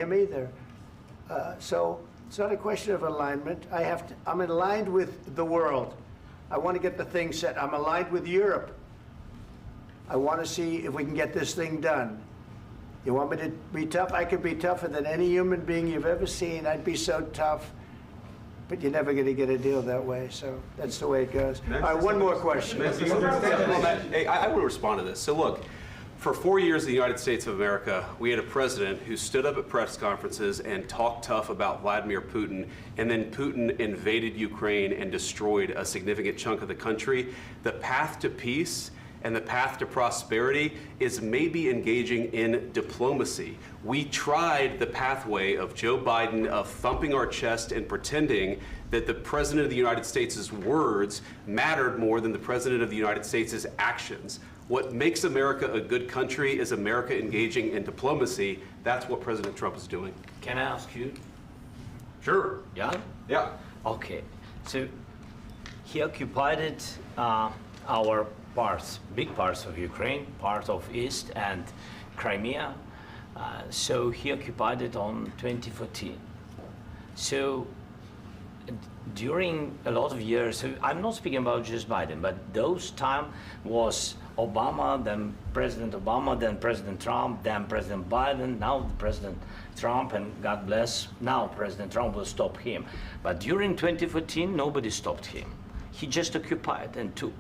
him either. So it's not a question of alignment. I'm aligned with the world. I want to get the thing set. I'm aligned with Europe. I want to see if we can get this thing done. You want me to be tough? I could be tougher than any human being you've ever seen. I'd be so tough. But you're never going to get a deal that way, so that's the way it goes. All right, one more question. Hey, I want to respond to this. So look, for 4 years in the United States of America, we had a president who stood up at press conferences and talked tough about Vladimir Putin, and then Putin invaded Ukraine and destroyed a significant chunk of the country. The path to peace and the path to prosperity is maybe engaging in diplomacy. We tried the pathway of Joe Biden of thumping our chest and pretending that the President of the United States' words mattered more than the President of the United States' actions. What makes America a good country is America engaging in diplomacy. That's what President Trump is doing. Can I ask you? Sure. Yeah? Yeah. Okay. So he occupied our parts, big parts of Ukraine, part of East and Crimea. So he occupied it on 2014. So during a lot of years, so I'm not speaking about just Biden, but those time was Obama, then President Obama, then President Trump, then President Biden, now President Trump, and God bless, now President Trump will stop him. But during 2014, nobody stopped him. He just occupied and took.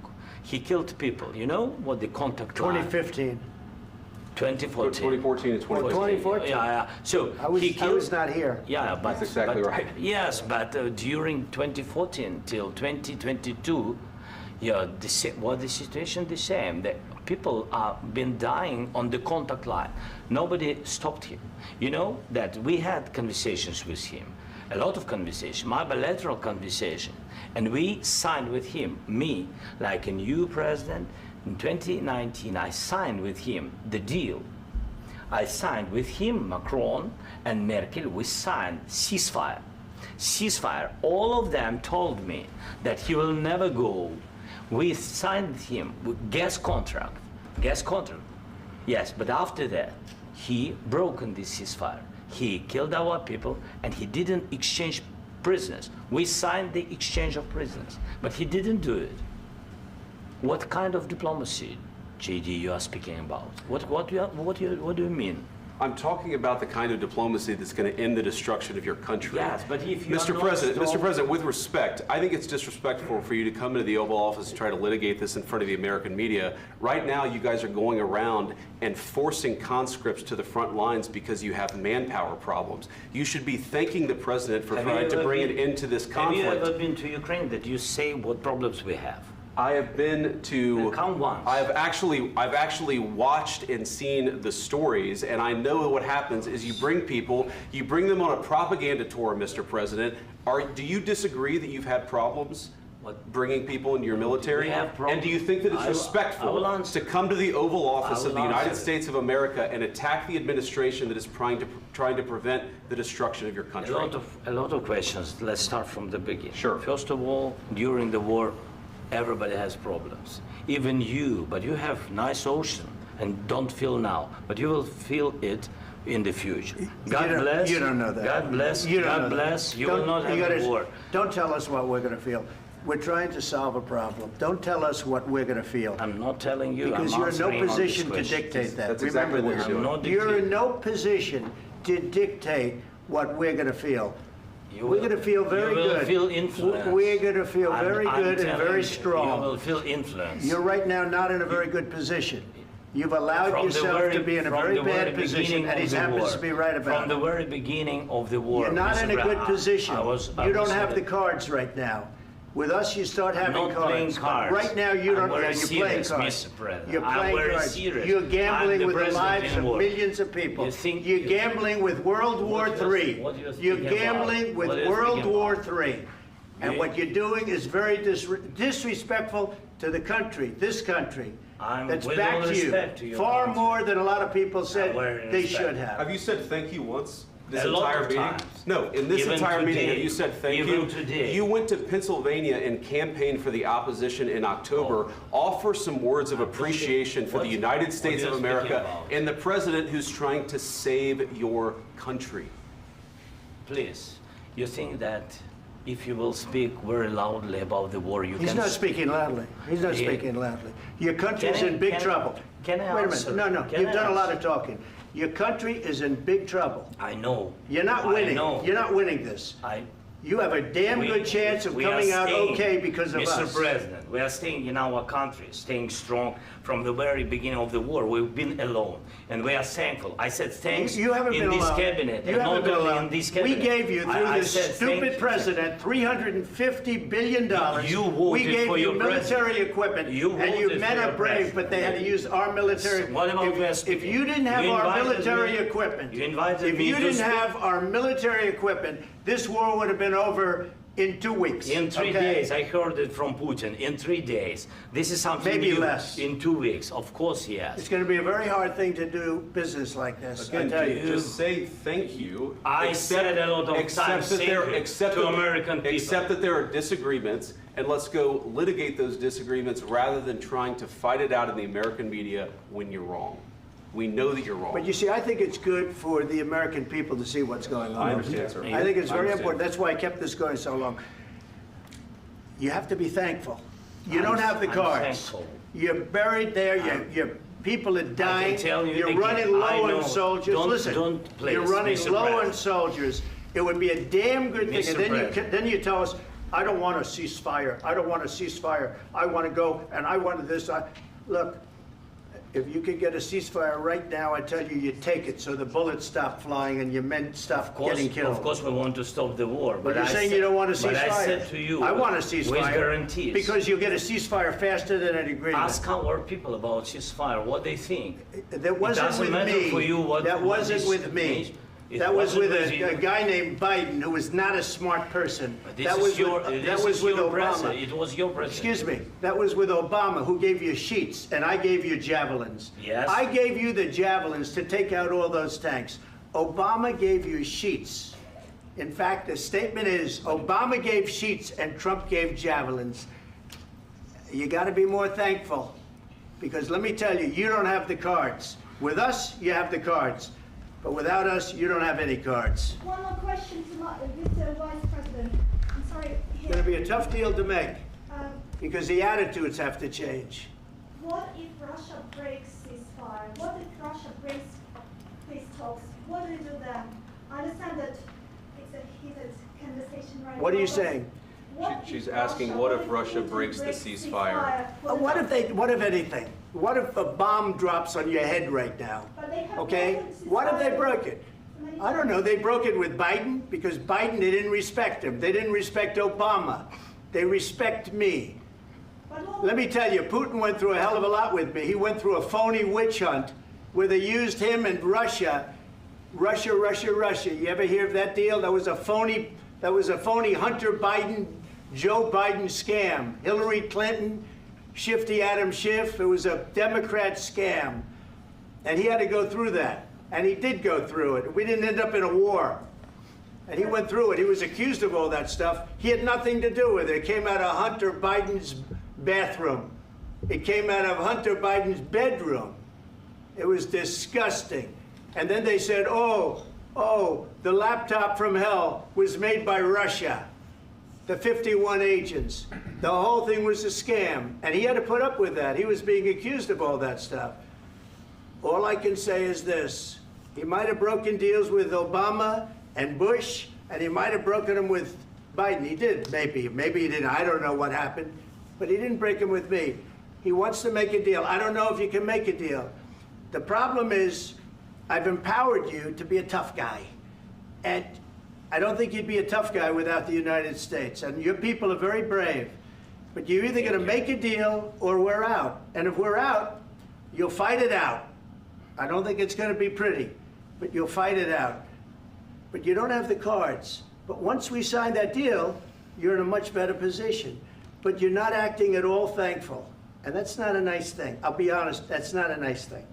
He killed people. You know what the contact line? 2015. 2014. 2014 and 2015. 2014. Yeah. So I was not here. Yeah, but that's exactly right. Yes, but during 2014 till 2022, yeah, the situation the same. The people have been dying on the contact line. Nobody stopped him. You know that we had conversations with him, a lot of conversation, my bilateral conversation, and we signed with him, me, like a new president. In 2019, I signed with him the deal. I signed with him, Macron and Merkel, we signed ceasefire. Ceasefire. All of them told me that he will never go. We signed him with gas contract. Gas contract. Yes, but after that, he broken this ceasefire. He killed our people and he didn't exchange prisoners. We signed the exchange of prisoners, but he didn't do it. What kind of diplomacy, JD, you are speaking about? What do you mean? I'm talking about the kind of diplomacy that's going to end the destruction of your country. Yes, but if you Mr. President, with respect, I think it's disrespectful for you to come into the Oval Office and try to litigate this in front of the American media. Right now, you guys are going around and forcing conscripts to the front lines because you have manpower problems. You should be thanking the President for trying to bring an end to this conflict. Have you ever been to Ukraine that you say what problems we have? I have been to. Count once. I've actually watched and seen the stories, and I know what happens is you bring them on a propaganda tour, Mr. President. Do you disagree that you've had problems bringing people into your military? And do you think that it's respectful to come to the Oval Office of the United States of America and attack the administration that is trying to prevent the destruction of your country? A lot of questions. Let's start from the beginning. Sure. First of all, during the war, everybody has problems, even you, but you have nice ocean and don't feel now, but you will feel it in the future. God bless. You don't know that. God bless. God bless. You will not have a war. Don't tell us what we're going to feel. We're trying to solve a problem. Don't tell us what we're going to feel. I'm not telling you. Because you're in no position to dictate that. That's exactly what you're doing. You're in no position to dictate what we're going to feel. We're going to feel very good. You will feel influence. We're going to feel very good and very strong. You will feel influence. You're right now not in a very good position. You've allowed yourself to be in a very bad position, and he happens to be right about it. From the very beginning of the war. You're not in a good position. You don't have the cards right now. With us, you start having cards. Not playing cards. Right now, you don't. You're playing cards. You're playing cards. You're gambling with the lives of millions of people. You're gambling with World War III. You're gambling with World War III. And what you're doing is very disrespectful to the country, this country, that's back to you, far more than a lot of people said they should have. Have you said thank you once? this A lot entire of meeting? times. No, in this Even entire meeting, today. have you said thank Even you? today. You went to Pennsylvania and campaigned for the opposition in October. Offer some words of appreciation for the United States of what are you America speaking about? and the president who's trying to save your country. Please, you think that if you will speak very loudly about the war, you He's can... not speaking loudly. He's not Yeah. speaking loudly. Your country's Can I- in big can I- trouble. can I Wait a answer? minute. No, Can you've I done a lot answer? of talking. Your country is in big trouble. I know. You're not I winning. know. You're not winning this. You have a damn good chance of we are coming out staying, okay because of Mr. us. President, we are staying in our country, staying strong from the very beginning of the war. We've been alone, and we are thankful. I said thanks You haven't in been this alone. cabinet, You and haven't not been only alone. in this We cabinet. gave you, through I this said thank stupid you. president, $350 billion. You voted We gave for you your military president. equipment, You and you voted men for are your brave, president. but they had to use our military. What about we are If speaking? you didn't have You our invited military me- equipment, you invited if me you to didn't speak. have our military equipment, this war would have been over in 2 weeks. In 3 okay? days, I heard it from Putin. In 3 days, this is something Maybe new. less. In 2 weeks, of course, yes. It's going to be a very hard thing to do business like this. I Again, tell you. just say thank you. I said a lot of accept times that thank there- you accept to that- American people. Accept that there are disagreements, and let's go litigate those disagreements rather than trying to fight it out in the American media when you're wrong. We know that you're wrong. But you see, I think it's good for the American people to see what's going on. I understand, sir. I think it's I very understand. important. That's why I kept this going so long. You have to be thankful. You don't have the I'm cards. thankful. You're buried there. Your people are dying. tell you You're again, running low I know. on soldiers. Don't- Listen, don't, please, you're running Mr. low on President. soldiers. It would be a damn good thing. Mr. And then President. then you tell us, I don't want a ceasefire. I don't want a ceasefire. I want to go and I wanted this. Look, if you could get a ceasefire right now, I tell you take it so the bullets stop flying and your men stop getting killed. Of course, we want to stop the war. But you're I saying said- you don't want a ceasefire. But I said to you, I want a with ceasefire. guarantees. Because you'll get a ceasefire faster than an agreement. Ask our people about ceasefire, what they think. That wasn't doesn't with matter me. for you what- That what wasn't this with me. means. It That was wasn't with with you. a guy named Biden who was not a smart person. But this That is was your, with, this that was is with your Obama. president. It was your president. Excuse me. That was with Obama, who gave you sheets, and I gave you javelins. Yes. I gave you the javelins to take out all those tanks. Obama gave you sheets. In fact, the statement is Obama gave sheets and Trump gave javelins. You got to be more thankful, because let me tell you, you don't have the cards. With us, you have the cards. But without us, you don't have any cards. One more question to Mr. Vice President. I'm sorry. It's going to be a tough deal to make, Um, because the attitudes have to change. what if Russia breaks ceasefire? What if Russia breaks peace talks? What do you do then? I understand that it's a heated conversation right now. What are you but saying? what She's if asking, what if Russia Putin breaks the ceasefire? What if anything? What if a bomb drops on your head right now? But they have Okay? broken ceasefire What if they broke it? many I don't know. times. They broke it with Biden because Biden, they didn't respect him. They didn't respect Obama. They respect me. But what- Let me tell you, Putin went through a hell of a lot with me. He went through a phony witch hunt where they used him and Russia. Russia. You ever hear of that deal? That was a phony Hunter Biden, Joe Biden scam. Hillary Clinton, Shifty Adam Schiff. It was a Democrat scam. And he had to go through that. And he did go through it. We didn't end up in a war. And he went through it. He was accused of all that stuff. He had nothing to do with it. It came out of Hunter Biden's bathroom. It came out of Hunter Biden's bedroom. It was disgusting. And then they said, oh, the laptop from hell was made by Russia. The 51 agents. The whole thing was a scam. And he had to put up with that. He was being accused of all that stuff. All I can say is this. He might have broken deals with Obama and Bush, and he might have broken them with Biden. He did, maybe. Maybe he didn't. I don't know what happened. But he didn't break them with me. He wants to make a deal. I don't know if you can make a deal. The problem is, I've empowered you to be a tough guy. And I don't think you'd be a tough guy without the United States. And your people are very brave. But you're either going to make a deal or we're out. And if we're out, you'll fight it out. I don't think it's going to be pretty, but you'll fight it out. But you don't have the cards. But once we sign that deal, you're in a much better position. But you're not acting at all thankful. And that's not a nice thing. I'll be honest, that's not a nice thing.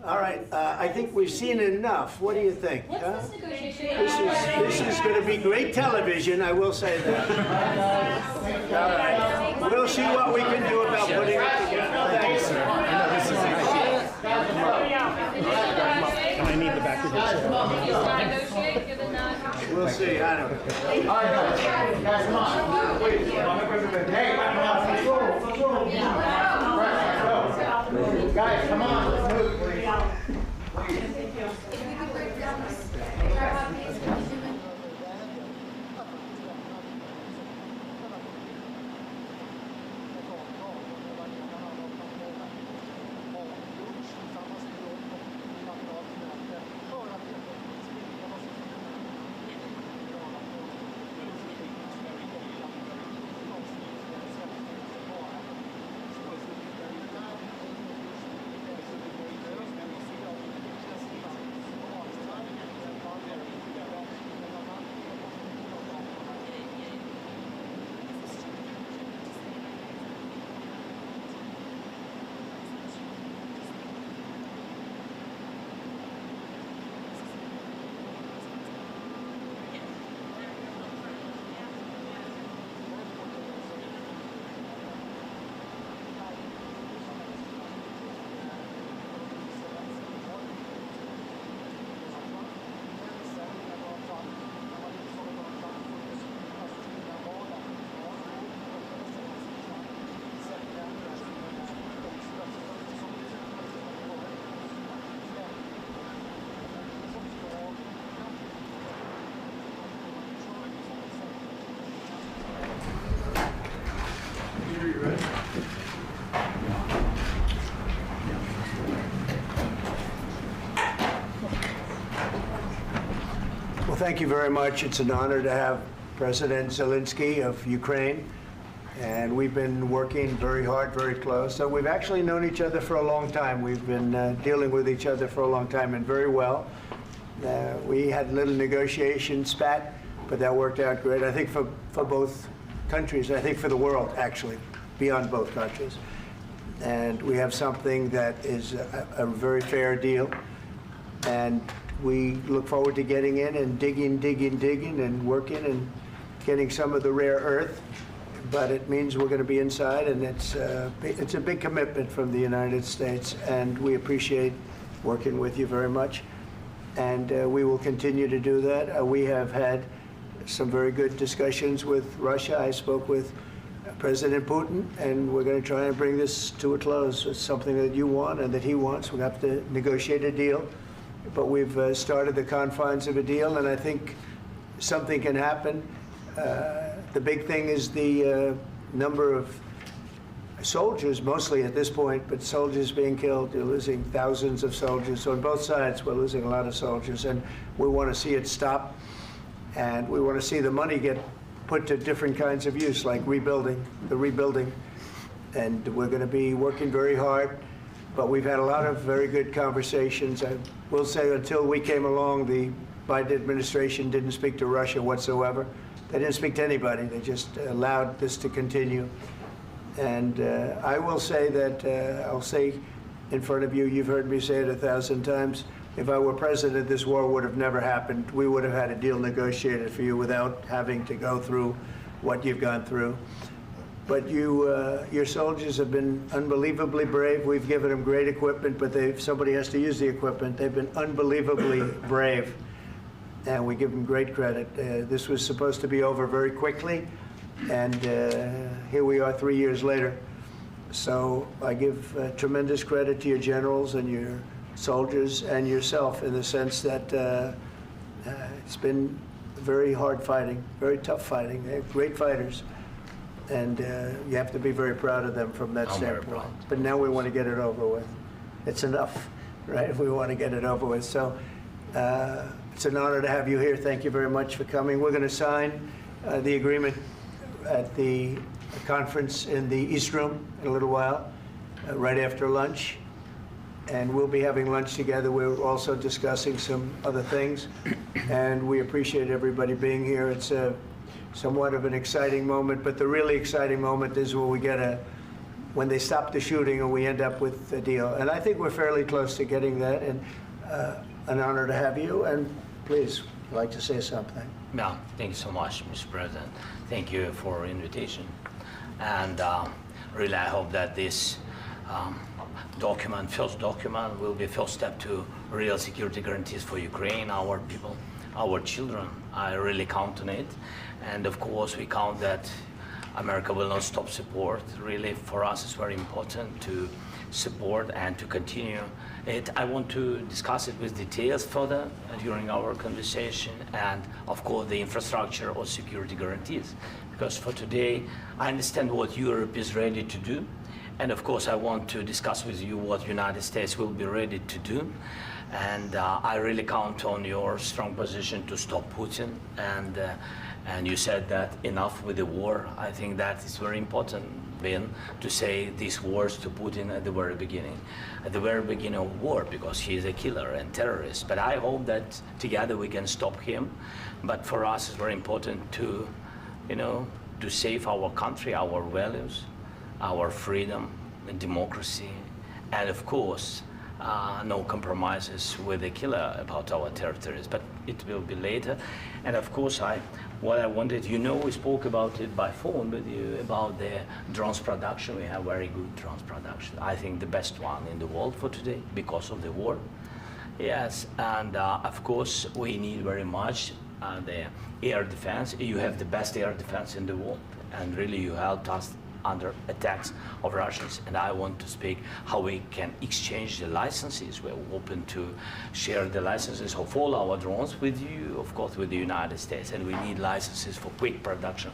All right, I think we've seen enough. What do you think? What's huh? this negotiation? This is going to be great television, I will say that. All right, we'll see what we can do about putting it together. Thanks, sir. And I need the back of the chair. Negotiate, give a nod. We'll see, I don't know. Guys, come on, let's move, please. Well, thank you very much. It's an honor to have President Zelensky of Ukraine, and we've been working very hard, very close. So we've actually known each other for a long time. We've been dealing with each other for a long time and very well. We had a little negotiation spat, but that worked out great. I think for both countries, I think for the world, actually, beyond both countries. And we have something that is a very fair deal. And we look forward to getting in and digging and working and getting some of the rare earth. But it means we're going to be inside, and it's a big commitment from the United States, and we appreciate working with you very much. And we will continue to do that. We have had some very good discussions with Russia. I spoke with President Putin, and we're going to try and bring this to a close. It's something that you want and that he wants. We have to negotiate a deal. But we've started the confines of a deal, and I think something can happen. The big thing is the number of soldiers, mostly at this point, but soldiers being killed. You're losing thousands of soldiers. On both sides, we're losing a lot of soldiers, and we want to see it stop. And we want to see the money get put to different kinds of use, like rebuilding. And we're going to be working very hard. But we've had a lot of very good conversations. I will say until we came along, the Biden administration didn't speak to Russia whatsoever. They didn't speak to anybody. They just allowed this to continue. And I will say that, I'll say in front of you, you've heard me say it 1,000 times, if I were president, this war would have never happened. We would have had a deal negotiated for you without having to go through what you've gone through. But your soldiers have been unbelievably brave. We've given them great equipment, but somebody has to use the equipment. They've been unbelievably brave, and we give them great credit. This was supposed to be over very quickly, and here we are 3 years later. So I give tremendous credit to your generals and your soldiers and yourself in the sense that it's been very hard fighting, very tough fighting. They're great fighters. And you have to be very proud of them from that standpoint. But now we want to get it over with. It's enough, right? We want to get it over with. So it's an honor to have you here. Thank you very much for coming. We're going to sign the agreement at the conference in the East Room in a little while, right after lunch. And we'll be having lunch together. We're also discussing some other things. And we appreciate everybody being here. It's somewhat of an exciting moment, but the really exciting moment is when we get when they stop the shooting and we end up with a deal. And I think we're fairly close to getting that, and an honor to have you. And please, I'd like to say something. Yeah, thank you so much, Mr. President. Thank you for invitation. And really, I hope that this first document, will be first step to real security guarantees for Ukraine, our people, our children. I really count on it. And of course, we count that America will not stop support. Really, for us, it's very important to support and to continue it. I want to discuss it with details further during our conversation, and of course the infrastructure or security guarantees, because for today I understand what Europe is ready to do, and of course I want to discuss with you what United States will be ready to do. And I really count on your strong position to stop Putin, and you said that enough with the war. I think that is very important, Ben, to say these words to Putin at the very beginning of war, because he is a killer and terrorist. But I hope that together we can stop him. But for us, it's very important to, to save our country, our values, our freedom and democracy, and of course, no compromises with the killer about our territories, but it will be later. And of course, what I wanted, we spoke about it by phone with you, about the drones production. We have very good drones production. I think the best one in the world for today because of the war. Yes, and of course, we need very much the air defense. You have the best air defense in the world, and really you helped us under attacks of Russians. And I want to speak how we can exchange the licenses. We're open to share the licenses of all our drones with you, of course, with the United States. And we need licenses for quick production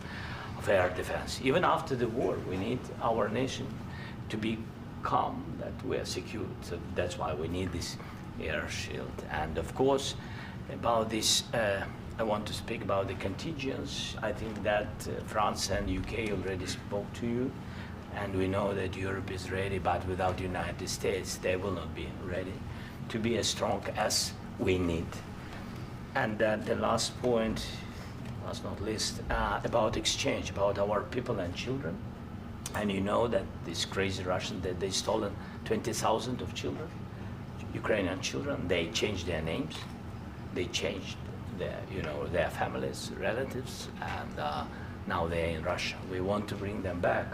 of air defense. Even after the war, we need our nation to be calm, that we are secure. So that's why we need this air shield. And of course, about this, I want to speak about the contingents. I think that France and UK already spoke to you, and we know that Europe is ready, but without the United States, they will not be ready to be as strong as we need. And then the last point, last not least, about exchange, about our people and children. And you know that these crazy Russians, that they stolen 20,000 of children, Ukrainian children. They changed their names, they changed their families, relatives, and now they're in Russia. We want to bring them back,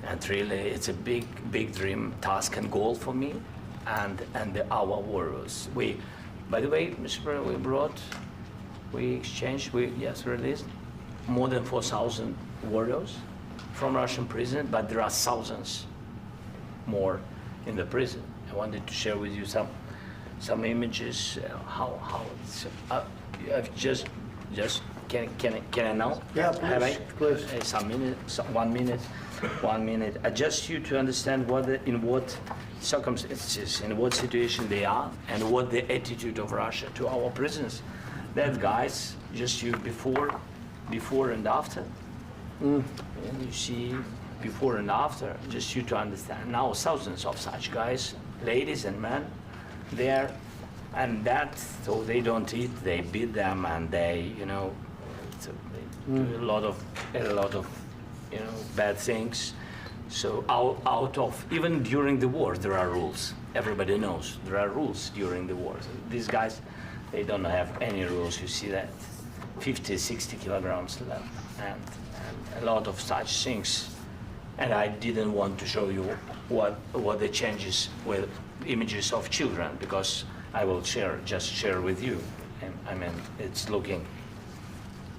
and really, it's a big dream, task, and goal for me, and our warriors. By the way, Mr. President, we released more than 4,000 warriors from Russian prison, but there are thousands more in the prison. I wanted to share with you some images. How it's. Can I now? Yeah, please. Some minutes, 1 minute, 1 minute. Just you to understand in what circumstances, in what situation they are, and what the attitude of Russia to our prisoners. That guys, just you before and after. And you see before and after, just you to understand. Now thousands of such guys, ladies and men, there. And so they don't eat, they beat them, and they do a lot of bad things. So out of, even during the war, there are rules. Everybody knows there are rules during the war. So these guys, they don't have any rules. You see that 50, 60 kilograms left, and a lot of such things. And I didn't want to show you what the changes with images of children, because I will just share with you. And I mean, it's looking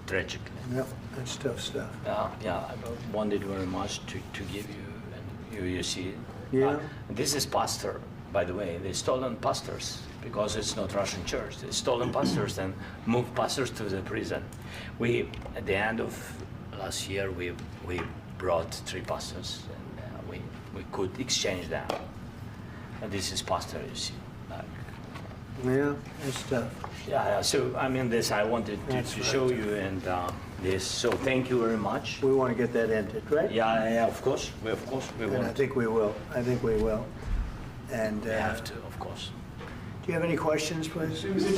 tragic. Yep, that's tough stuff. Yeah, I wanted very much to give you, and you see. Yeah. This is pastor, by the way. They stolen pastors, because it's not Russian church. They stolen pastors and moved pastors to the prison. At the end of last year, we brought 3 pastors, and we could exchange them. And this is pastor, you see. Yeah, that's tough. Yeah, so I mean, this I wanted to show you, and this. So thank you very much. We want to get that ended, right? Yeah, of course. We And want. I think we will. And We have to, of course. do you have any questions, please? Mr.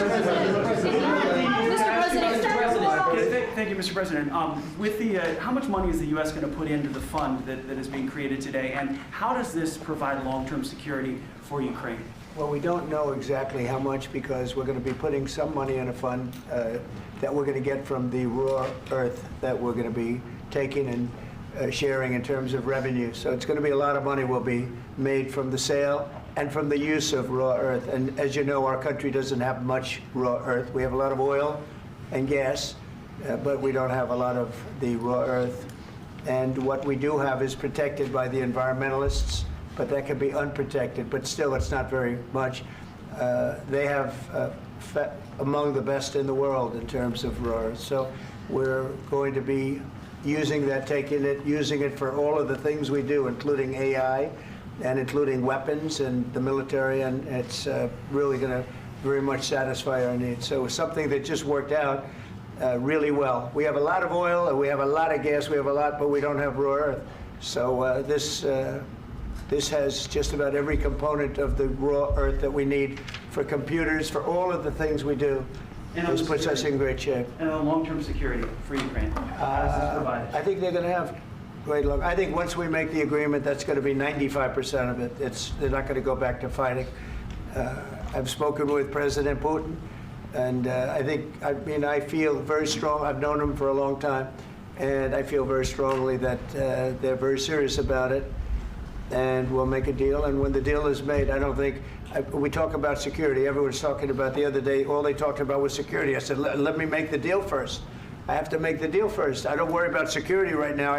President, Thank you, Mr. President. With the, how much money is the U.S. going to put into the fund that is being created today, and how does this provide long-term security for Ukraine? Well, we don't know exactly how much because we're going to be putting some money in a fund that we're going to get from the raw earth that we're going to be taking and sharing in terms of revenue. So it's going to be a lot of money will be made from the sale and from the use of raw earth. And as you know, our country doesn't have much raw earth. We have a lot of oil and gas, but we don't have a lot of the raw earth. And what we do have is protected by the environmentalists, but that can be unprotected, but still it's not very much. They have among the best in the world in terms of raw earth. So we're going to be using that, using it for all of the things we do, including AI and including weapons and the military, and it's really going to very much satisfy our needs. So it's something that just worked out really well. We have a lot of oil, and we have a lot of gas, we have a lot, but we don't have raw earth. So this has just about every component of the raw earth that we need for computers, for all of the things we do. And this puts us in great shape. And on long-term security for Ukraine, how does this provide it? I think they're going to have great luck. I think once we make the agreement, that's going to be 95% of it. They're not going to go back to fighting. I've spoken with President Putin, and I feel very strong. I've known him for a long time, and I feel very strongly that they're very serious about it, and we'll make a deal. And when the deal is made, I don't think, we talk about security. Everyone's talking about the other day, all they talked about was security. I said, let me make the deal first. I have to make the deal first. I don't worry about security right now.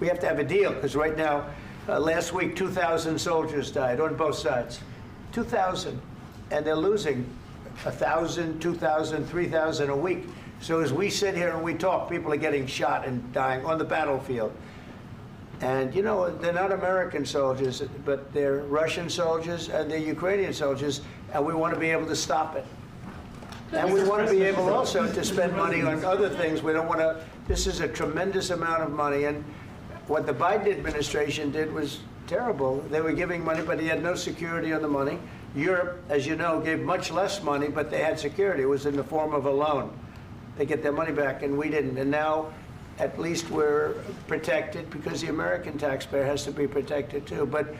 We have to have a deal, because right now, last week, 2,000 soldiers died on both sides. 2,000, and they're losing 1,000, 2,000, 3,000 a week. So as we sit here and we talk, people are getting shot and dying on the battlefield. And you know, they're not American soldiers, but they're Russian soldiers and they're Ukrainian soldiers, and we want to be able to stop it. And we want to be able also to spend money on other things. We don't want to, this is a tremendous amount of money, and what the Biden administration did was terrible. They were giving money, but he had no security on the money. Europe, as you know, gave much less money, but they had security. It was in the form of a loan. They get their money back, and we didn't. And now, at least we're protected, because the American taxpayer has to be protected too. But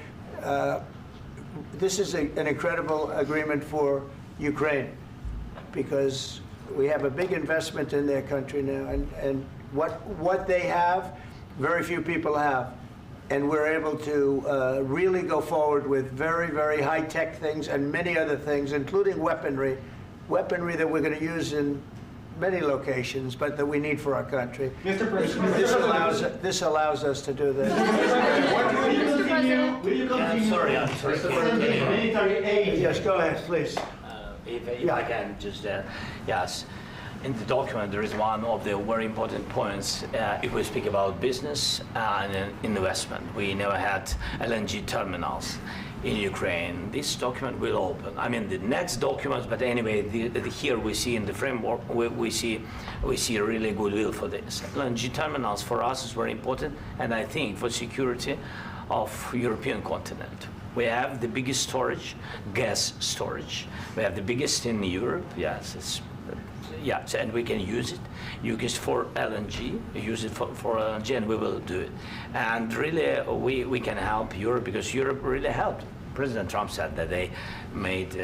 this is an incredible agreement for Ukraine, because we have a big investment in their country now, and what they have, very few people have. And we're able to really go forward with very, very high-tech things and many other things, including weaponry that we're going to use in many locations, but that we need for our country. Mr. President, This allows us to do this. Will you continue? I'm sorry. Military aid. Yes, go ahead, please. If I can just, yes. In the document, there is one of the very important points. If we speak about business and investment, we never had LNG terminals in Ukraine. This document will open. I mean, the next documents, but anyway, here we see in the framework, we see really goodwill for this. LNG terminals for us is very important, and I think for security of European continent. We have the biggest storage, gas storage. We have the biggest in Europe. Yes, yes, and we can use it. Use it for LNG. Use it for LNG, and we will do it. And really, we can help Europe, because Europe really helped. President Trump said that they made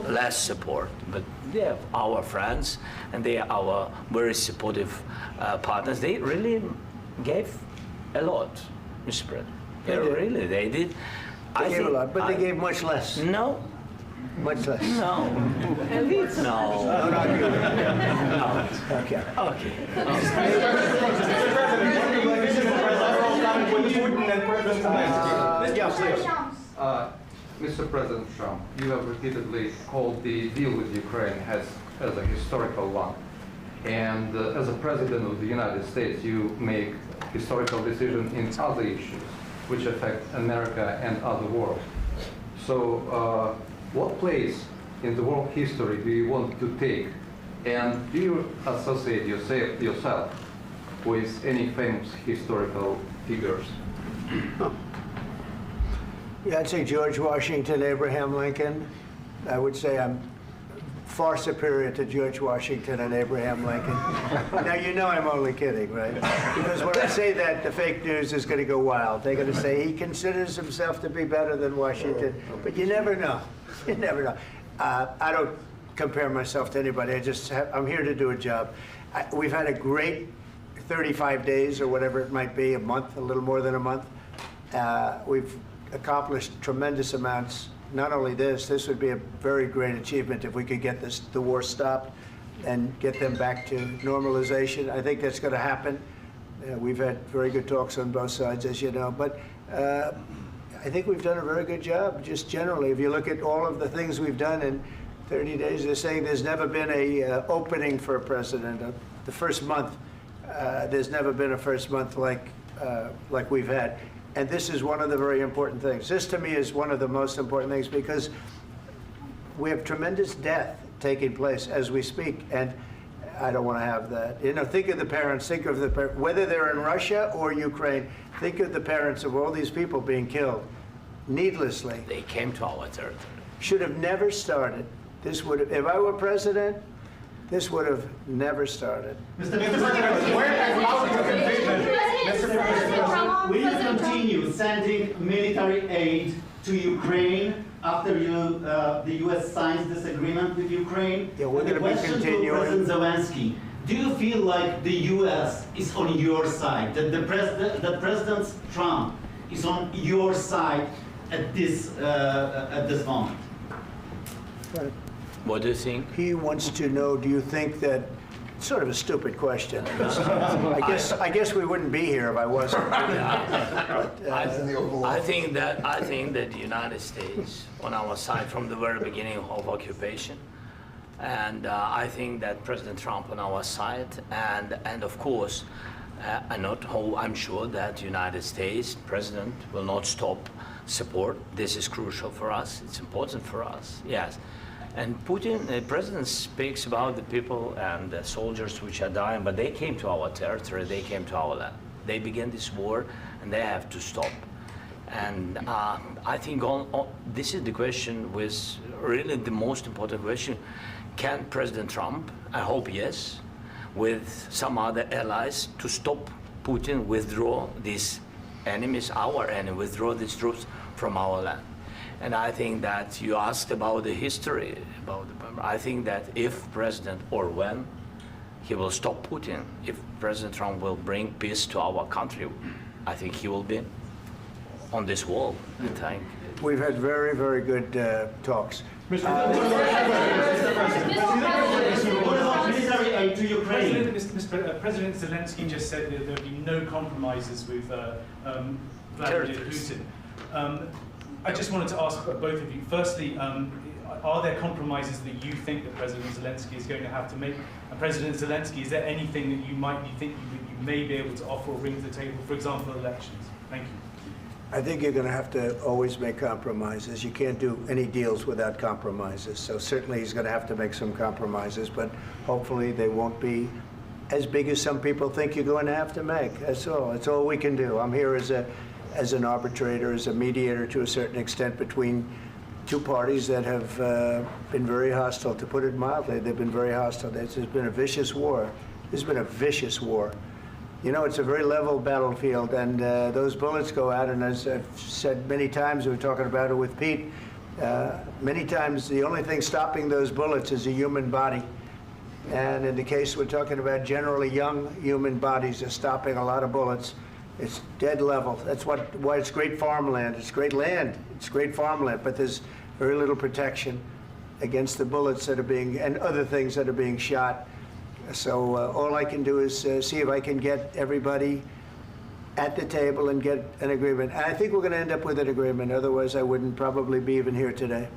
less support, but they are our friends, and they are our very supportive partners. They really gave a lot, Mr. President. They did. They gave a lot, but they gave much less. No. Much less. No. No. No. Okay. Okay. Mr. President Trump, you have repeatedly called the deal with Ukraine as a historical one. And as a President of the United States, you make historical decisions in other issues which affect America and other world. So what place in the world history do you want to take? And do you associate yourself with any famous historical figures? Yeah, I'd say George Washington, Abraham Lincoln. I would say I'm far superior to George Washington and Abraham Lincoln. Now, you know I'm only kidding, right? Because when I say that, the fake news is going to go wild. They're going to say he considers himself to be better than Washington. But you never know. You never know. I don't compare myself to anybody. I'm here to do a job. We've had a great 35 days or whatever it might be, a month, a little more than a month. We've accomplished tremendous amounts. Not only this would be a very great achievement if we could get the war stopped and get them back to normalization. I think that's going to happen. We've had very good talks on both sides, as you know, but I think we've done a very good job, just generally. If you look at all of the things we've done in 30 days, they're saying there's never been a opening for a president. The first month, there's never been a first month like we've had. And this is one of the very important things. This, to me, is one of the most important things because we have tremendous death taking place as we speak, and I don't want to have that. You know, think of the parents, whether they're in Russia or Ukraine, think of the parents of all these people being killed needlessly. They came to our territory. Should have never started. This would have, if I were president, this would have never started. Mr. President, where has out your conviction? Mr. President, will you continue sending military aid to Ukraine after the U.S. signs this agreement with Ukraine? Yeah, we're And the going to be question to continuing. President Zelensky, do you feel like the U.S. is on your side, that President Trump is on your side at this moment? Right. What do you think? He wants to know, do you think that, sort of a stupid question. I guess we wouldn't be here if I wasn't. I think that the United States on our side from the very beginning of occupation, and I think that President Trump on our side, and of course, I'm sure that the United States President will not stop support. This is crucial for us. It's important for us. Yes. And Putin, the president, speaks about the people and the soldiers which are dying, but they came to our territory, they came to our land. They began this war, and they have to stop. And I think this is the question, with really the most important question. Can President Trump, I hope yes, with some other allies, to stop Putin, withdraw these enemies, our enemy, withdraw these troops from our land? And I think that you asked about the history, I think that if President, or when, he will stop Putin, if President Trump will bring peace to our country, I think he will be on this wall. I think. We've had very, very good talks. What about military aid to Ukraine? President Zelensky just said that there would be no compromises with Vladimir Putin. I just wanted to ask both of you, firstly, are there compromises that you think that President Zelensky is going to have to make? And President Zelensky, is there anything that you might be thinking that you may be able to offer or bring to the table, for example, elections? Thank you. I think you're going to have to always make compromises. You can't do any deals without compromises. So certainly he's going to have to make some compromises, but hopefully they won't be as big as some people think you're going to have to make. That's all. That's all we can do. I'm here as an arbitrator, as a mediator to a certain extent between two parties that have been very hostile, to put it mildly. They've been very hostile. There's been a vicious war. There's been a vicious war. You know, it's a very level battlefield, and those bullets go out, and as I've said many times, we were talking about it with Pete, many times the only thing stopping those bullets is a human body. And in the case we're talking about, generally young human bodies are stopping a lot of bullets. It's dead level. That's why it's great farmland. It's great land. It's great farmland, but there's very little protection against the bullets that are being, and other things that are being shot. So all I can do is see if I can get everybody at the table and get an agreement. And I think we're going to end up with an agreement. Otherwise, I wouldn't probably be even here today.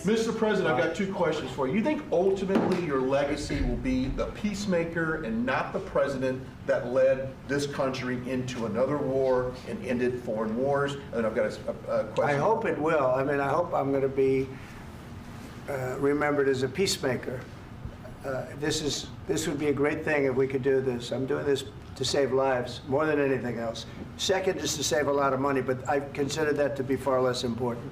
Mr. President, I've got two questions for you. You think ultimately your legacy will be the peacemaker and not the president that led this country into another war and ended foreign wars? And I've got a question. I hope it will. I mean, I hope I'm going to be remembered as a peacemaker. This would be a great thing if we could do this. I'm doing this to save lives more than anything else. Second is to save a lot of money, but I consider that to be far less important.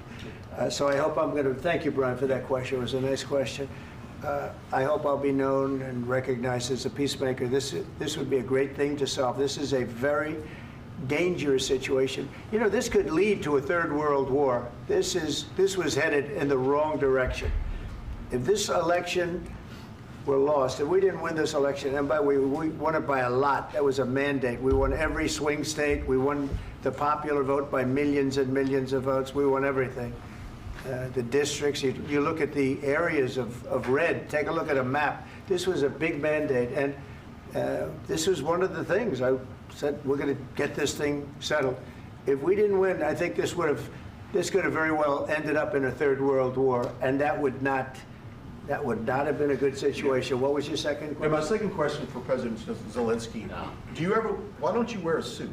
So I hope I'm going to, thank you, Brian, for that question. It was a nice question. I hope I'll be known and recognized as a peacemaker. This would be a great thing to solve. This is a very dangerous situation. You know, this could lead to a third world war. This was headed in the wrong direction. If this election were lost, if we didn't win this election, and by the way, we won it by a lot. That was a mandate. We won every swing state. We won the popular vote by millions and millions of votes. We won everything. The districts, you look at the areas of red, take a look at a map. This was a big mandate, and this was one of the things I said, we're going to get this thing settled. If we didn't win, I think this could have very well ended up in a third world war, and that would not have been a good situation. What was your second question? And my second question for President Zelensky, why don't you wear a suit?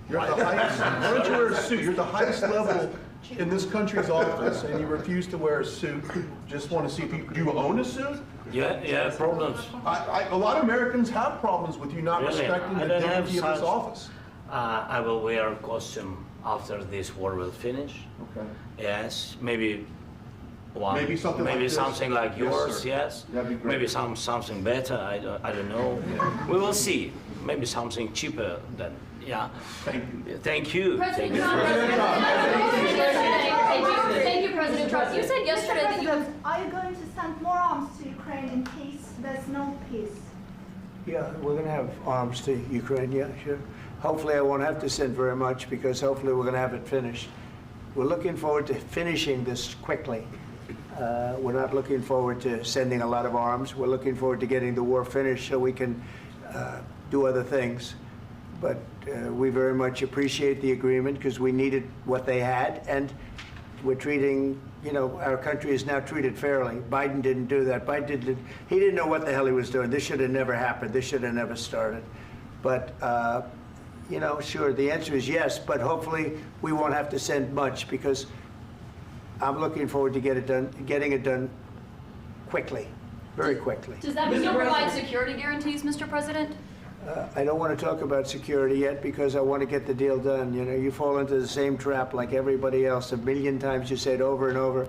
You're at the highest, why don't you wear a suit? You're at the highest level in this country's office, and you refuse to wear a suit. Just want to see if do you own a suit? Yeah, problems. A lot of Americans have problems with you not respecting the dignity of this office. I will wear a costume after this war will finish. Okay. Yes, maybe one. Maybe something like this. Something like yours. Sir. Yes. That'd be great. Maybe something better. I don't know. We will see. Maybe something cheaper than. Yeah. Thank you. Thank you. President Trump. Thank you, President Trump. You said yesterday that you. Are you going to send more arms to Ukraine in case there's no peace? Yeah, we're going to have arms to Ukraine, yeah, sure. Hopefully I won't have to send very much because hopefully we're going to have it finished. We're looking forward to finishing this quickly. We're not looking forward to sending a lot of arms. We're looking forward to getting the war finished so we can do other things. But we very much appreciate the agreement because we needed what they had, and we're treating, you know, our country is now treated fairly. Biden didn't do that. He didn't know what the hell he was doing. This should have never happened. This should have never started. But, you know, sure, the answer is yes, but hopefully we won't have to send much because I'm looking forward to getting it done quickly, very quickly. Does that mean you'll provide security guarantees, Mr. President? I don't want to talk about security yet because I want to get the deal done. You know, you fall into the same trap like everybody else. A million times you say it over and over.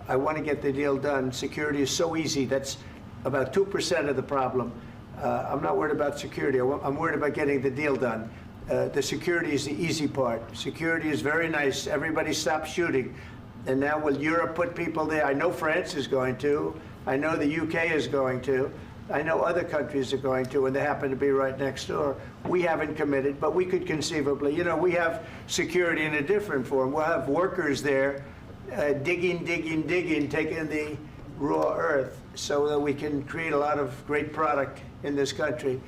I want to get the deal done. Security is so easy. That's about 2% of the problem. I'm not worried about security. I'm worried about getting the deal done. The security is the easy part. Security is very nice. Everybody stopped shooting. And now will Europe put people there? I know France is going to. I know the UK is going to. I know other countries are going to, and they happen to be right next door. We haven't committed, but we could conceivably. You know, we have security in a different form. We'll have workers there digging, taking the raw earth so that we can create a lot of great product in this country.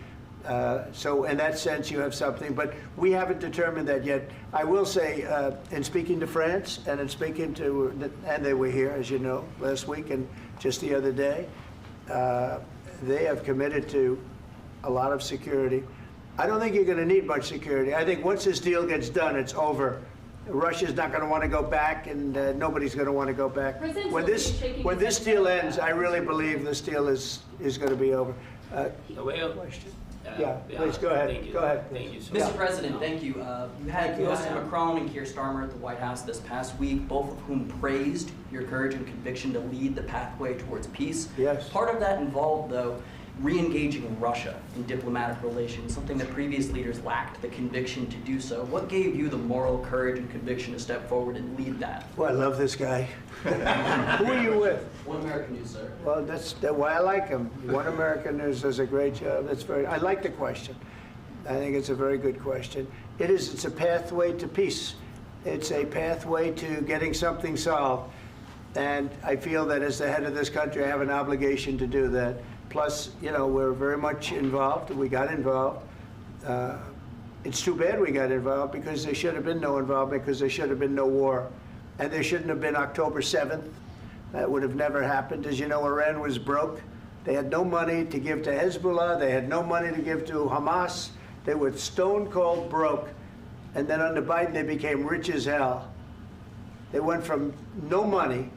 So in that sense, you have something, but we haven't determined that yet. I will say, in speaking to France and in speaking to, and they were here, as you know, last week and just the other day, they have committed to a lot of security. I don't think you're going to need much security. I think once this deal gets done, it's over. Russia's not going to want to go back, and nobody's going to want to go back. When this deal ends, I really believe this deal is going to be over. Question? Yeah, please go ahead. Go ahead. Thank you so Mr. much. President, thank you. You had President Macron and Keir Starmer at the White House this past week, both of whom praised your courage and conviction to lead the pathway towards peace. Yes. Part of that involved, though, re-engaging Russia in diplomatic relations, something that previous leaders lacked the conviction to do so. What gave you the moral courage and conviction to step forward and lead that? Well, I love this guy. Who are you with? One American News, sir. Well, that's why I like him. One American News does a great job. I like the question. I think it's a very good question. It's a pathway to peace. It's a pathway to getting something solved. And I feel that as the head of this country, I have an obligation to do that. Plus, you know, we're very much involved. We got involved. It's too bad we got involved because there should have been no involvement because there should have been no war. And there shouldn't have been October 7th. That would have never happened. As you know, Iran was broke. They had no money to give to Hezbollah. They had no money to give to Hamas. They were stone cold broke. And then under Biden, they became rich as hell. They went from no money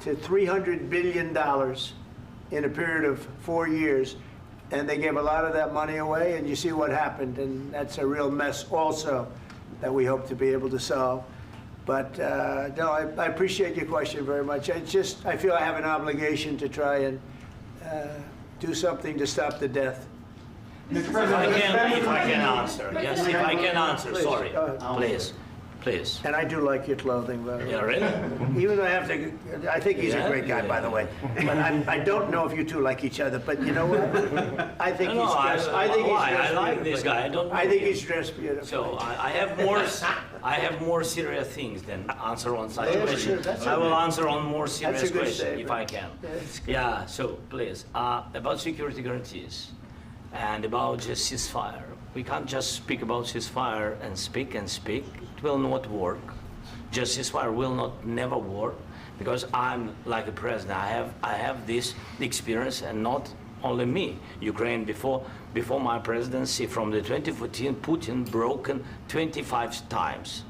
to $300 billion in a period of 4 years, and they gave a lot of that money away, and you see what happened, and that's a real mess also that we hope to be able to solve. But no, I appreciate your question very much. I feel I have an obligation to try and do something to stop the death. If I can answer, yes, if I can answer, Please, sorry, go ahead. please. And I do like your clothing, by the way. Yeah, really? Even though I think he's a Yeah, great guy, by the way. But I don't know if you two like each other, but you know what? I think he's dressed. I like this guy. I think he's dressed beautifully. So I have more serious things than answer on such Yeah, question. sure, that's I will okay. answer on more That's serious a good question statement. if I can. That's good. Yeah. So please, about security guarantees and about just ceasefire. We can't just speak about ceasefire and speak and speak. It will not work. Just ceasefire will not never work because I'm like a president. I have this experience, and not only me. Ukraine before my presidency, from the 2014, Putin broken 25 times.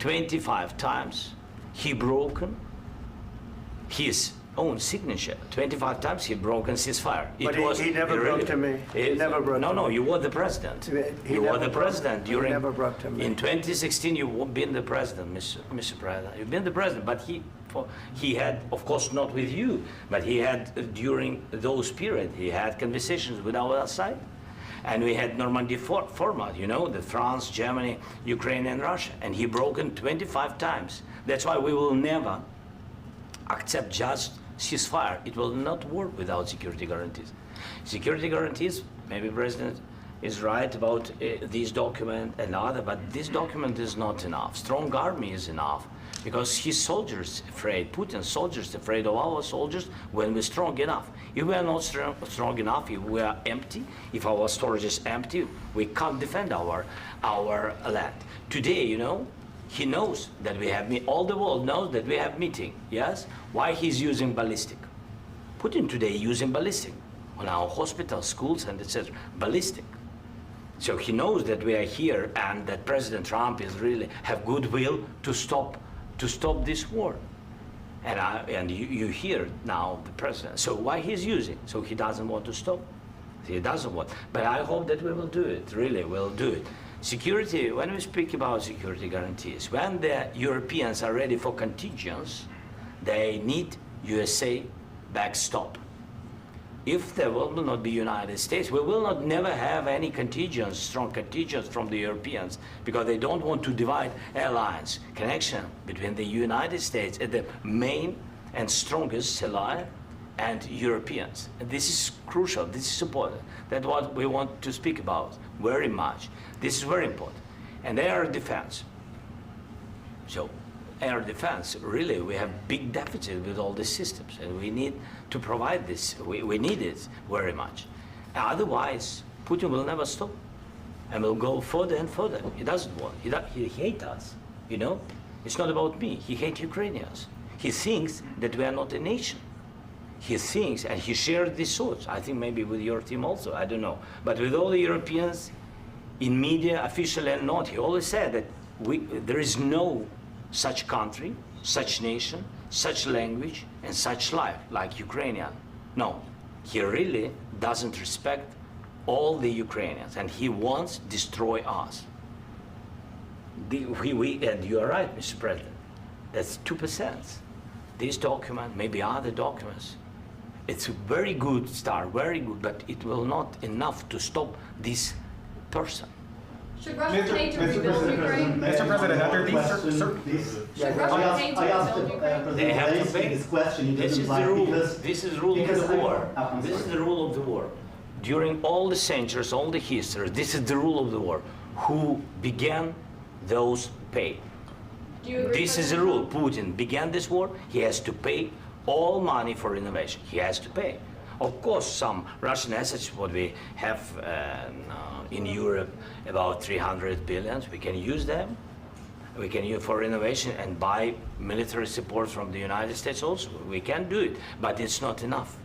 25 times he broken his own signature. 25 times he broken ceasefire. But he never broke to me. He never broke to me. No, you were the president. You were the president He during. never broke to me. In 2016, you've been the president, Mr. President. You've been the president, but he had, of course, not with you, but he had during those period. He had conversations with our side, and we had Normandy format. You know, the France, Germany, Ukraine, and Russia, and he broken 25 times. That's why we will never accept just ceasefire. It will not work without security guarantees. Security guarantees, maybe President is right about this document and other, but this document is not enough. Strong army is enough because his soldiers afraid, Putin's soldiers afraid of our soldiers when we're strong enough. If we are not strong enough, if we are empty, if our storage is empty, we can't defend our land. Today, you know, he knows that we have all the world knows that we have meeting, yes? Why he's using ballistic? Putin today using ballistic on our hospitals, schools, and etc. Ballistic. So he knows that we are here and that President Trump is really have goodwill to stop this war. And you hear now the president. So why he's using? So he doesn't want to stop. He doesn't want. But I hope that we will do it. Really, we'll do it. Security, when we speak about security guarantees, when the Europeans are ready for contingents, they need USA backstop. If there will not be United States, we will not never have any contingents, strong contingents from the Europeans, because they don't want to divide alliance, connection between the United States and the main and strongest ally and Europeans. And this is crucial, this is important. That's what we want to speak about very much. This is very important. And air defense. So air defense, really, we have big deficit with all these systems, and we need to provide this. We need it very much. Otherwise, Putin will never stop, and will go further and further. He doesn't want. He hates us. You know, it's not about me. He hates Ukrainians. He thinks that we are not a nation. He thinks, and he shared these thoughts. I think maybe with your team also. I don't know, but with all the Europeans, in media, officially and not, he always said that there is no such country, such nation, such language, and such life like Ukrainian. No, he really doesn't respect all the Ukrainians, and he wants to destroy us. And you are right, Mr. President. That's 2%. This document, maybe other documents, it's a very good start, very good, but it will not enough to stop this person. Should Russia pay to rebuild Ukraine? Mr. President, under these Should Russia pay to rebuild Ukraine? They have to pay. This question you This didn't is like the rule. because This is the rule of because the I- war. I'm This is sorry. the rule of the war. During all the centuries, all the history, this is the rule of the war. Who began, those pay. Do you agree? This is the rule. Putin began this war. He has to pay all money for innovation. He has to pay. Of course, some Russian assets, what we have in Europe, about 300 billion, we can use them. We can use for innovation and buy military support from the United States also. We can do it, but it's not enough.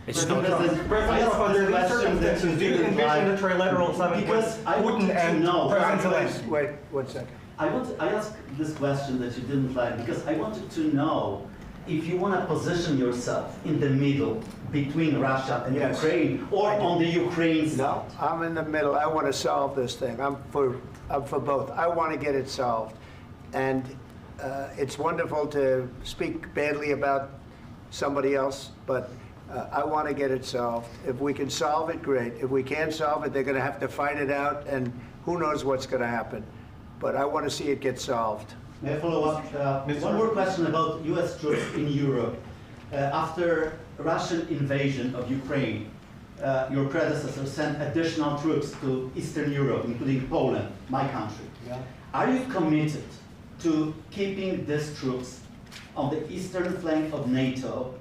It's not enough. President, under these circumstances, do you envision a trilateral summit with Putin and President Zelensky? Wait 1 second. I asked this question that you didn't like because I wanted to know if you want to position yourself in the middle between Russia and Yes. Ukraine, or on the Ukraine side. No, I'm in the middle. I want to solve this thing. I'm for both. I want to get it solved. And it's wonderful to speak badly about somebody else, but I want to get it solved. If we can solve it, great. If we can't solve it, they're going to have to fight it out, and who knows what's going to happen. But I want to see it get solved. May I follow up? One more question about U.S. troops in Europe. After Russian invasion of Ukraine, your predecessor sent additional troops to Eastern Europe, including Poland, my country. Yeah. Are you committed to keeping these troops on the eastern flank of NATO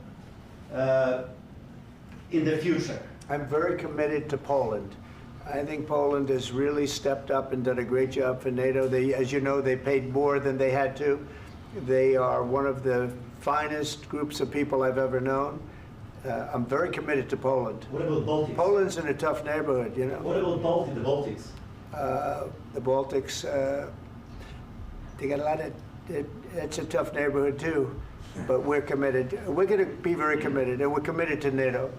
in the future? I'm very committed to Poland. I think Poland has really stepped up and done a great job for NATO. They, as you know, they paid more than they had to. They are one of the finest groups of people I've ever known. I'm very committed to Poland. What about Baltics? Poland's in a tough neighborhood, you know. What about the Baltics? The Baltics, they got a lot of, it's a tough neighborhood too, but we're committed. We're going to be very committed, and we're committed to NATO.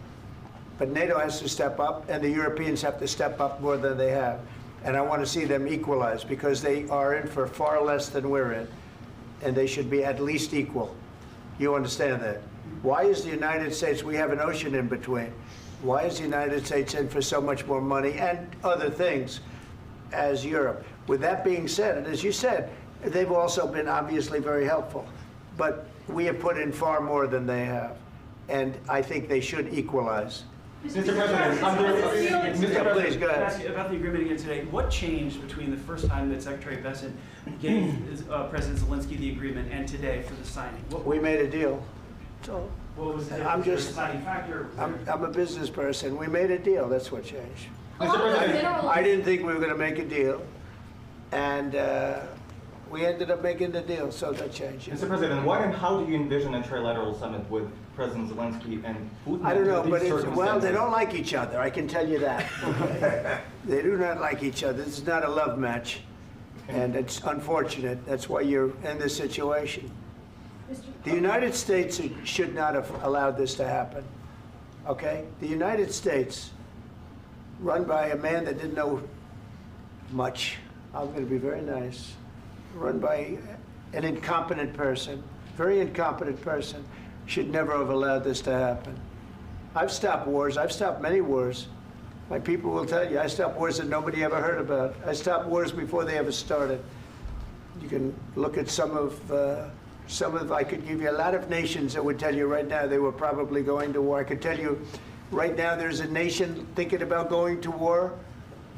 But NATO has to step up, and the Europeans have to step up more than they have. And I want to see them equalize, because they are in for far less than we're in, and they should be at least equal. You understand that? Why is the United States, we have an ocean in between, why is the United States in for so much more money and other things as Europe? With that being said, and as you said, they've also been obviously very helpful, but we have put in far more than they have, and I think they should equalize. Mr. President, Please, go can I ahead. ask you about the agreement again today? What changed between the first time that Secretary Bessent gave President Zelensky the agreement and today for the signing? We made a deal. So What was the I'm just- deciding factor? I'm a business person. We made a deal. That's what changed. Along with minerals. I didn't think we were going to make a deal, and we ended up making the deal, so that changed. Mr. President, what and how do you envision a trilateral summit with President Zelensky and Putin? I don't know, under but these well, they circumstances? don't like each other. I can tell you that. Okay? They do not like each other. This is not a love match, and it's unfortunate. That's why you're in this situation. The United States should not have allowed this to happen. Okay? The United States, run by a man that didn't know much. I'm going to be very nice. Run by an incompetent person, very incompetent person, should never have allowed this to happen. I've stopped wars. I've stopped many wars. My people will tell you, I stopped wars that nobody ever heard about. I stopped wars before they ever started. You can look at some of, I could give you a lot of nations that would tell you right now they were probably going to war. I could tell you right now there's a nation thinking about going to war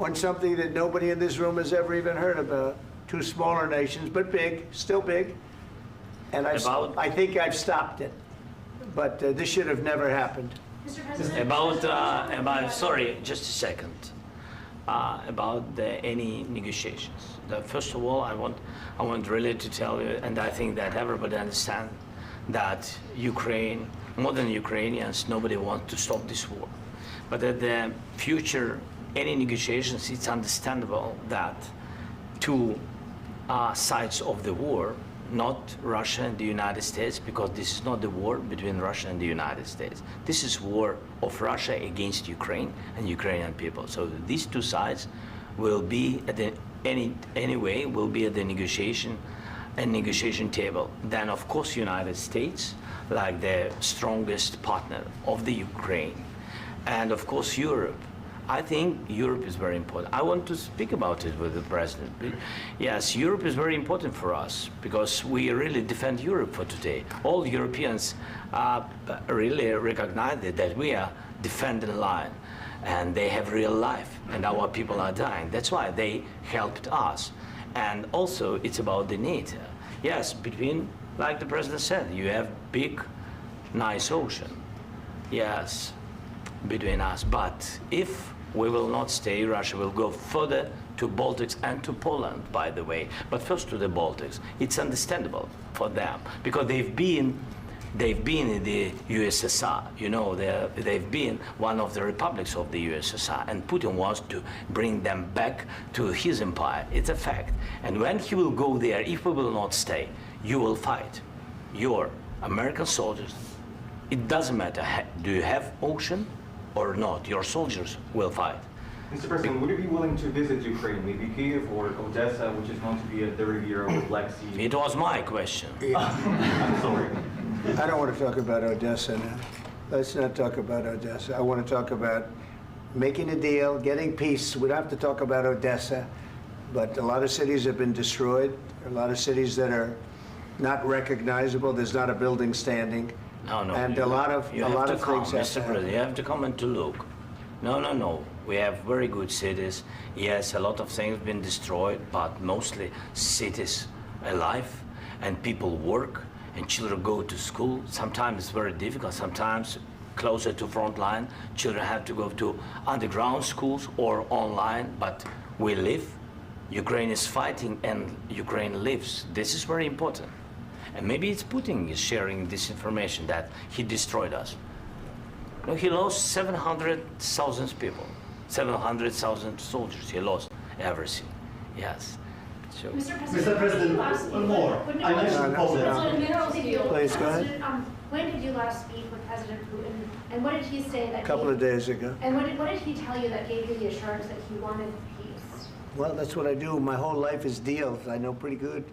on something that nobody in this room has ever even heard about. Two smaller nations, but big, still big. And I think I've stopped it. But this should have never happened. Mr. President. About sorry, just a second. About any negotiations. First of all, I want really to tell you, and I think that everybody understands that Ukraine, more than Ukrainians, nobody wants to stop this war. But at the future, any negotiations, it's understandable that two sides of the war, not Russia and the United States, because this is not the war between Russia and the United States. This is war of Russia against Ukraine and Ukrainian people. So these two sides will be at the anyway will be at the negotiation table. Then of course United States, like the strongest partner of the Ukraine, and of course Europe. I think Europe is very important. I want to speak about it with the president. Yes, Europe is very important for us because we really defend Europe for today. All Europeans really recognize that we are defending line, and they have real life, and our people are dying. That's why they helped us. And also, it's about the NATO. Yes, between, like the president said, you have big, nice ocean. Yes, between us. But if we will not stay, Russia will go further to Baltics and to Poland, by the way. But first to the Baltics. It's understandable for them because they've been in the USSR. You know, they've been one of the republics of the USSR, and Putin wants to bring them back to his empire. It's a fact. And when he will go there, if we will not stay, you will fight your American soldiers, it doesn't matter, do you have ocean or not, your soldiers will fight. Mr. President, would you be willing to visit Ukraine, maybe Kyiv or Odessa, which is known to be at the riviera of the Black Sea? It was my question. I'm sorry. I don't want to talk about Odessa now. Let's not talk about Odessa. I want to talk about making a deal, getting peace. We don't have to talk about Odessa, but a lot of cities have been destroyed. A lot of cities that are not recognizable. There's not a building standing. No, And a lot of things have Mr. to President, happen. you have to come and to look. No. We have very good cities. Yes, a lot of things been destroyed, but mostly cities alive, and people work, and children go to school. Sometimes it's very difficult. Sometimes closer to front line, children have to go to underground schools or online. But we live. Ukraine is fighting, and Ukraine lives. This is very important. And maybe it's Putin is sharing this information that he destroyed us. No, he lost 700,000 people, 700,000 soldiers. He lost everything. Yes. So, Mr. President, one more. I mentioned Poland. Please, go ahead. When did you last speak with President Putin, and what did he say that? A couple of days ago. And what did he tell you that gave you the assurance that he wanted peace? Well, that's what I do. My whole life is deals. I know pretty good.